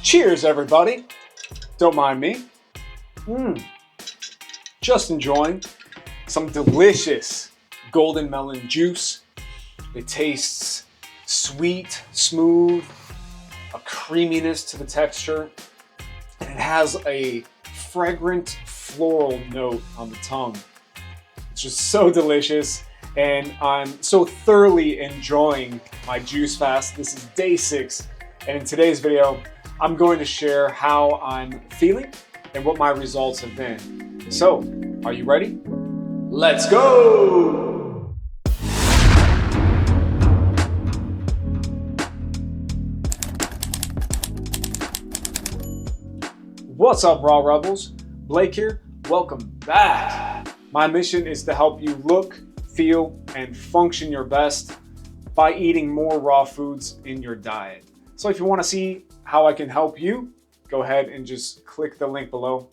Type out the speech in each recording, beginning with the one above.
Cheers, everybody. Don't mind me. Just enjoying some delicious golden melon juice. It tastes sweet, smooth, a creaminess to the texture, and it has a fragrant floral note on the tongue. It's just so delicious, and I'm so thoroughly enjoying my juice fast. This is day 6, and in today's video, I'm going to share how I'm feeling and what my results have been. So, are you ready? Let's go! What's up, Raw Rebels? Blake here. Welcome back. My mission is to help you look, feel, and function your best by eating more raw foods in your diet. So if you want to see how I can help you, go ahead and just click the link below.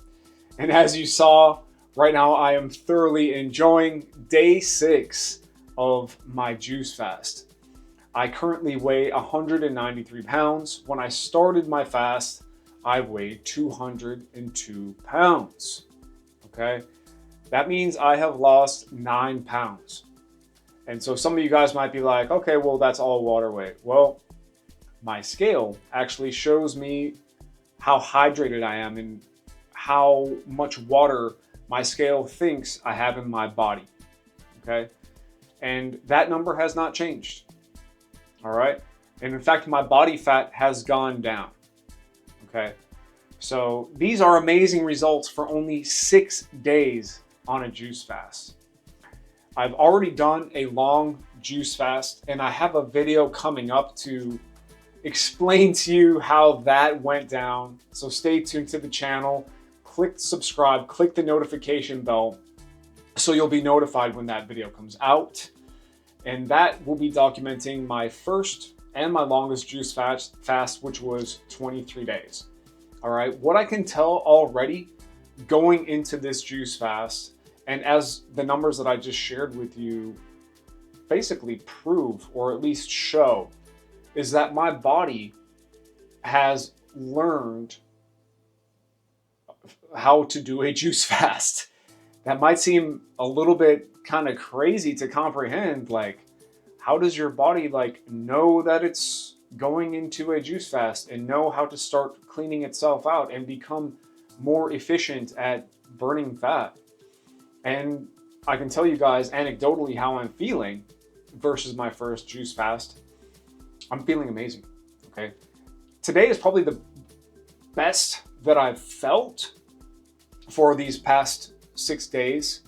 And as you saw, right now I am thoroughly enjoying day 6 of my juice fast. I currently weigh 193 pounds. When I started my fast, I weighed 202 pounds. Okay, that means I have lost 9 pounds. And so some of you guys might be like, okay, well, that's all water weight. Well, my scale actually shows me how hydrated I am and how much water my scale thinks I have in my body, okay? And that number has not changed, all right? And in fact, my body fat has gone down, okay? So these are amazing results for only 6 days on a juice fast. I've already done a long juice fast, and I have a video coming up to explain to you how that went down. So stay tuned to the channel, click subscribe, click the notification bell so you'll be notified when that video comes out. And that will be documenting my first and my longest juice fast, which was 23 days. All right, what I can tell already going into this juice fast, and as the numbers that I just shared with you basically prove, or at least show, is that my body has learned how to do a juice fast. That might seem a little bit kind of crazy to comprehend. Like, how does your body know that it's going into a juice fast and know how to start cleaning itself out and become more efficient at burning fat? And I can tell you guys anecdotally how I'm feeling versus my first juice fast. I'm feeling amazing, okay? Today is probably the best that I've felt for these past 6 days.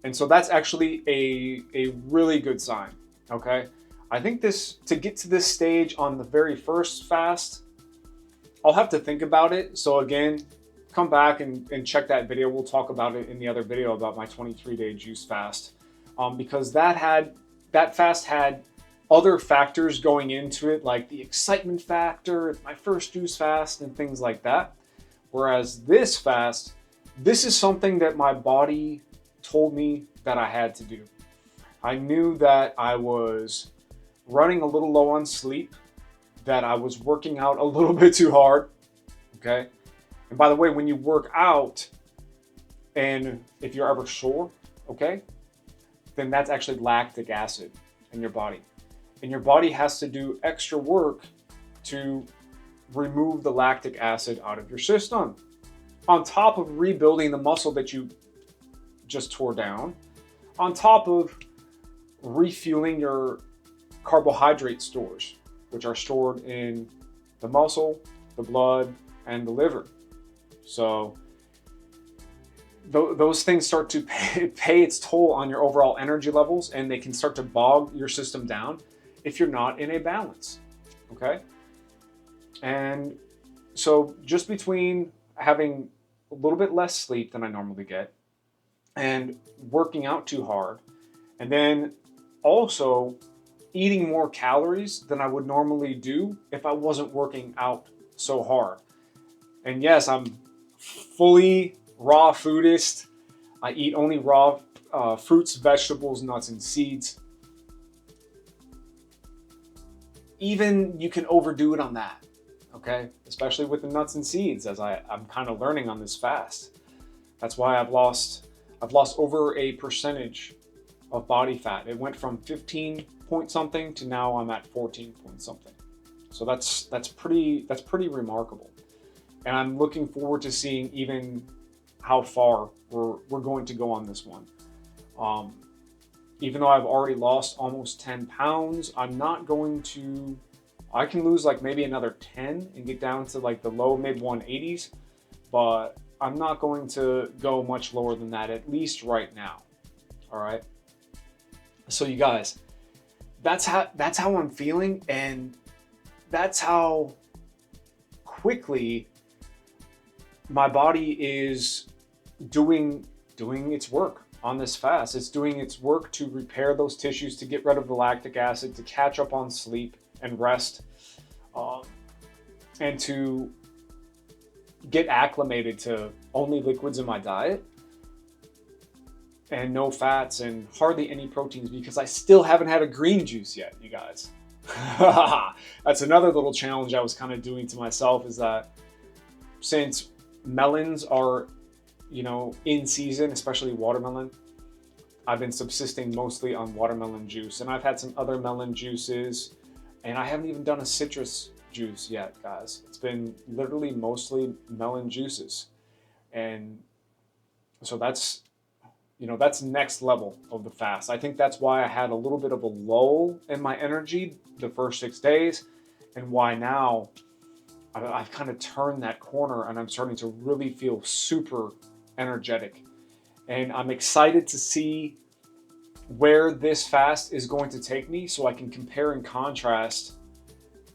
And so that's actually a really good sign, okay? I think to get to this stage on the very first fast, I'll have to think about it. So again, come back and check that video. We'll talk about it in the other video about my 23-day juice fast. Because that fast had other factors going into it, like the excitement factor, my first juice fast, and things like that. Whereas this fast, this is something that my body told me that I had to do. I knew that I was running a little low on sleep, that I was working out a little bit too hard, okay? And by the way, when you work out, and if you're ever sore, okay, then that's actually lactic acid in your body. And your body has to do extra work to remove the lactic acid out of your system. On top of rebuilding the muscle that you just tore down, on top of refueling your carbohydrate stores, which are stored in the muscle, the blood, and the liver. So those things start to pay its toll on your overall energy levels, and they can start to bog your system down if you're not in a balance, okay? And so just between having a little bit less sleep than I normally get and working out too hard, and then also eating more calories than I would normally do if I wasn't working out so hard. And yes, I'm fully raw foodist. I eat only raw fruits, vegetables, nuts, and seeds. Even you can overdo it on that, okay? Especially with the nuts and seeds, as I'm kind of learning on this fast. That's why I've lost over a percentage of body fat. It went from 15 point something to now I'm at 14 point something. So that's pretty remarkable. And I'm looking forward to seeing even how far we're going to go on this one. Even though I've already lost almost 10 pounds, I'm not going to, I can lose like maybe another 10 and get down to like the low mid 180s, but I'm not going to go much lower than that, at least right now. All right. So you guys, that's how I'm feeling, and that's how quickly my body is doing its work on this fast. It's doing its work to repair those tissues, to get rid of the lactic acid, to catch up on sleep and rest, and to get acclimated to only liquids in my diet and no fats and hardly any proteins, because I still haven't had a green juice yet, you guys. That's another little challenge I was kind of doing to myself, is that since melons are, you know, in season, especially watermelon, I've been subsisting mostly on watermelon juice, and I've had some other melon juices, and I haven't even done a citrus juice yet, guys. It's been literally mostly melon juices. And so that's, you know, that's next level of the fast. I think that's why I had a little bit of a lull in my energy the first 6 days, and why now I've kind of turned that corner and I'm starting to really feel super energetic. And I'm excited to see where this fast is going to take me, so I can compare and contrast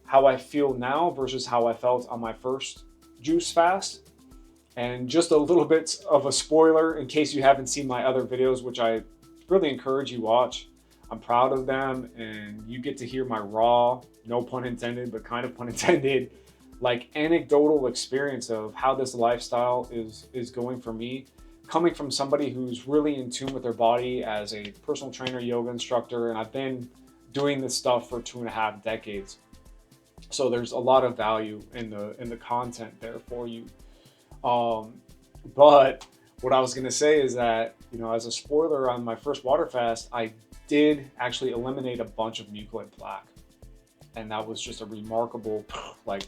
how I feel now versus how I felt on my first juice fast. And just a little bit of a spoiler in case you haven't seen my other videos, which I really encourage you watch. I'm proud of them, and you get to hear my raw, no pun intended, but kind of pun intended, like anecdotal experience of how this lifestyle is going for me, coming from somebody who's really in tune with their body as a personal trainer, yoga instructor, and I've been doing this stuff for 2.5 decades. So there's a lot of value in the content there for you. But what I was going to say is that, you know, as a spoiler, on my first water fast, I did actually eliminate a bunch of mucoid plaque. And that was just a remarkable, like,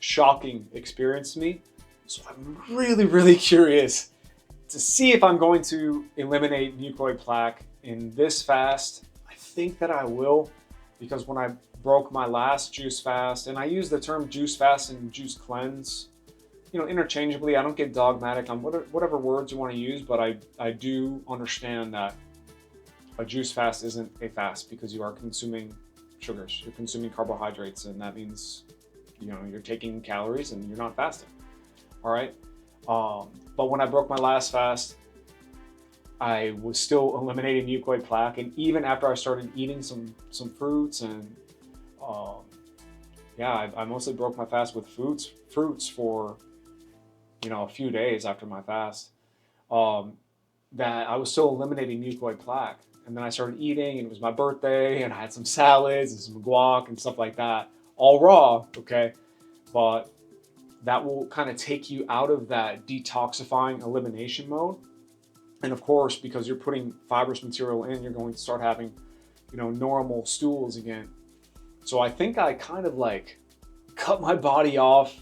shocking experience to me. So I'm really, really curious to see if I'm going to eliminate mucoid plaque in this fast. I think that I will, because when I broke my last juice fast, and I use the term juice fast and juice cleanse, you know, interchangeably. I don't get dogmatic on whatever words you want to use, but I do understand that a juice fast isn't a fast, because you are consuming sugars, you're consuming carbohydrates, and that means, you know, you're taking calories and you're not fasting. All right. But when I broke my last fast, I was still eliminating mucoid plaque, and even after I started eating some fruits, and yeah, I mostly broke my fast with fruits for, you know, a few days after my fast, that I was still eliminating mucoid plaque. And then I started eating, and it was my birthday, and I had some salads and some guac and stuff like that, all raw, okay? But that will kind of take you out of that detoxifying elimination mode. And of course, because you're putting fibrous material in, you're going to start having, you know, normal stools again. So I think I kind of like cut my body off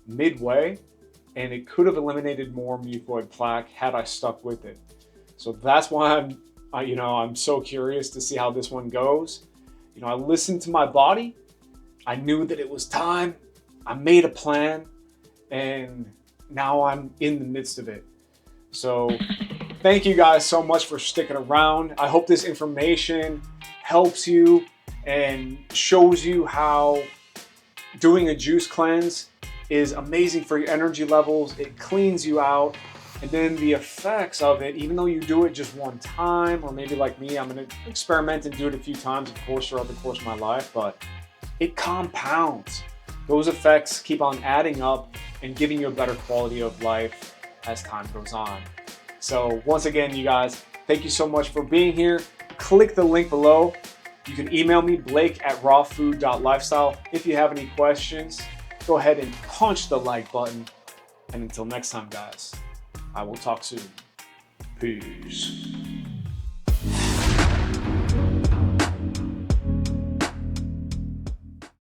midway, and it could have eliminated more mucoid plaque had I stuck with it. So that's why I'm so curious to see how this one goes. You know, I listened to my body. I knew that it was time. I made a plan, and now I'm in the midst of it. So thank you guys so much for sticking around. I hope this information helps you and shows you how doing a juice cleanse is amazing for your energy levels. It cleans you out. And then the effects of it, even though you do it just one time, or maybe like me, I'm going to experiment and do it a few times, of course, throughout the course of my life, but it compounds. Those effects keep on adding up and giving you a better quality of life as time goes on. So once again, you guys, thank you so much for being here. Click the link below You can email me, blake@rawfood.lifestyle. If you have any questions, go ahead and punch the like button. And until next time, guys, I will talk soon. Peace.